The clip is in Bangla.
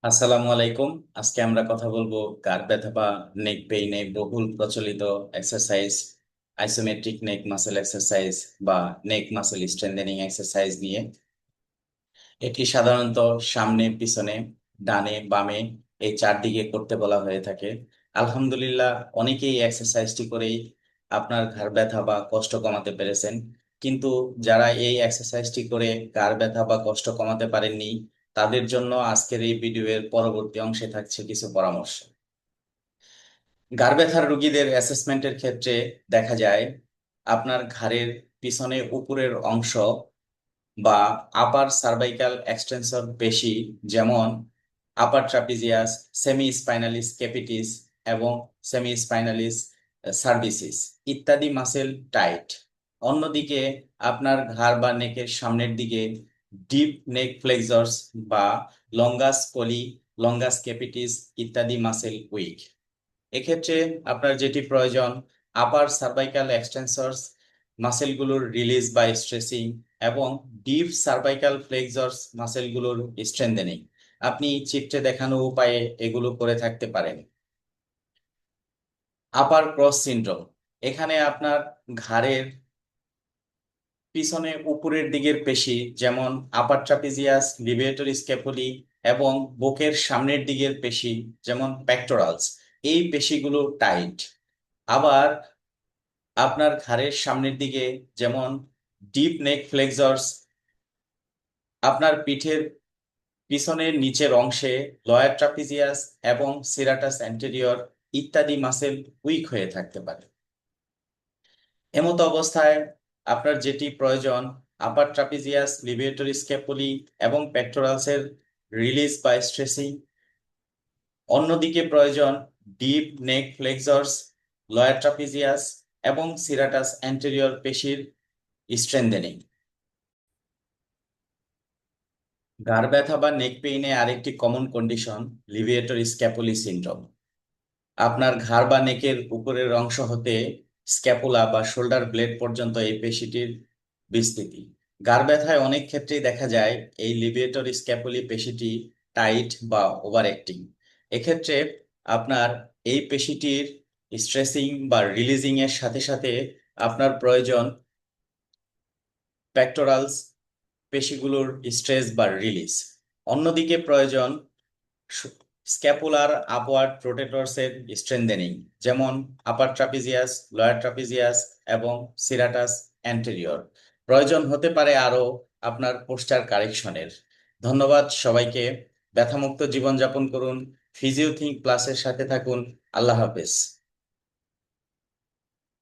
আসসালামু আলাইকুম। আজকে আমরা কথা বলবো কার ব্যথা বা নেক পেইনে বহুল প্রচলিত এক্সারসাইজ আইসোমেট্রিক নেক মাসেল এক্সারসাইজ বা নেক মাসেল স্ট্রেংথেনিং এক্সারসাইজ নিয়ে। এটি সাধারণত সামনে পিছনে ডানে বামে এই চারদিকে করতে বলা হয়ে থাকে। আলহামদুলিল্লাহ, অনেকেই এই এক্সারসাইজটি করেই আপনার ঘাড় ব্যথা বা কষ্ট কমাতে পেরেছেন। কিন্তু যারা এই এক্সারসাইজটি করে ঘাড় ব্যথা বা কষ্ট কমাতে পারেননি, তাদের জন্য আজকের এই ভিডিওর পরবর্তী অংশে থাকছে কিছু পরামর্শ। ঘাড় ব্যথার রোগীদের অ্যাসেসমেন্টের ক্ষেত্রে দেখা যায় আপনার ঘাড়ের পিছনে উপরের অংশ বা আপার সার্ভাইকাল এক্সটেনসর পেশি, যেমন আপার ট্রাপিজিয়াস, সেমি স্পাইনালিস ক্যাপিটিস এবং সেমি স্পাইনালিস সার্ভিসিস ইত্যাদি মাসেল টাইট। অন্যদিকে আপনার ঘাড় বা নেকের সামনের দিকে ডিপ নেক ফ্লেক্সরস বা লঙ্গাস কোলি, লঙ্গাস ক্যাপিটিস ইত্যাদি মাসেল উইক। এক্ষেত্রে আপনার যেটি প্রয়োজন, আপার সার্ভাইকাল এক্সটেন্সর্স মাসেলগুলোর রিলিজ বা স্ট্রেসিং এবং ডিপ সার্ভাইকাল ফ্লেক্সরস মাসেলগুলোর স্ট্রেংথেনিং। আপনি চিত্রে দেখানো উপায়ে এগুলো করে থাকতে পারেন। আপার ক্রস সিনড্রোম, এখানে আপনার ঘাড়ের পিছনে উপরের দিকের পেশি, যেমন আপার ট্রাপিজিয়াস, লিভিয়েটর স্ক্যাপুলি এবং বুকের সামনের দিকের পেশি, যেমন পেক্টোরালস, এই পেশিগুলো টাইট। আবার আপনার ঘাড়ের সামনের দিকে, যেমন ডিপ নেক ফ্লেক্সরস, আপনার পিঠের পিছনের নিচের অংশে লয়ার ট্রাপিজিয়াস এবং সিরাটাস অ্যান্টেরিয়র ইত্যাদি মাসেল উইক হয়ে থাকতে পারে। এমত অবস্থায় আপনার যেটি প্রয়োজন, আপার ট্রাপিজিয়াস, লিভিয়েটর স্ক্যাপুলি এবং পেক্টোরালসের রিলিজ বা স্ট্রেসিং। অন্যদিকে প্রয়োজন ডিপ নেক ফ্লেক্সরস, লয়ার ট্রাপিজিয়াস এবং সিরাটাস অ্যান্টেরিয়র পেশির স্ট্রেংথেনিং। ঘাড় ব্যথা বা নেক পেইনে আরেকটি কমন কন্ডিশন লিভিয়েটর স্ক্যাপুলি সিনড্রোম। আপনার ঘাড় বা নেকের উপরের অংশ হতে স্ক্যাপুলা বা শোল্ডার ব্লেড পর্যন্ত এই পেশিটির বিস্তৃতি। ঘাড় ব্যথায় অনেক ক্ষেত্রেই দেখা যায় এই লিভিয়েটর স্ক্যাপুলি পেশিটি টাইট বা ওভার অ্যাক্টিং। এক্ষেত্রে আপনার এই পেশিটির স্ট্রেসিং বা রিলিজিং এর সাথে সাথে আপনার প্রয়োজন পেক্টোরালস পেশিগুলোর স্ট্রেস বা রিলিজ। অন্যদিকে প্রয়োজন স্ক্যাপুলার আপওয়ার্ড রোটেটরসের স্ট্রেংথেনিং, যেমন আপার ট্রাপিজিয়াস, লয়ার ট্রাপিজিয়াস এবং সিরাটাস অ্যান্টেরিয়র। প্রয়োজন হতে পারে আরও আপনার পোস্টার কারেকশনের। ধন্যবাদ সবাইকে। ব্যথামুক্ত জীবনযাপন করুন। ফিজিওথিঙ্ক প্লাসের সাথে থাকুন। আল্লাহ হাফেজ।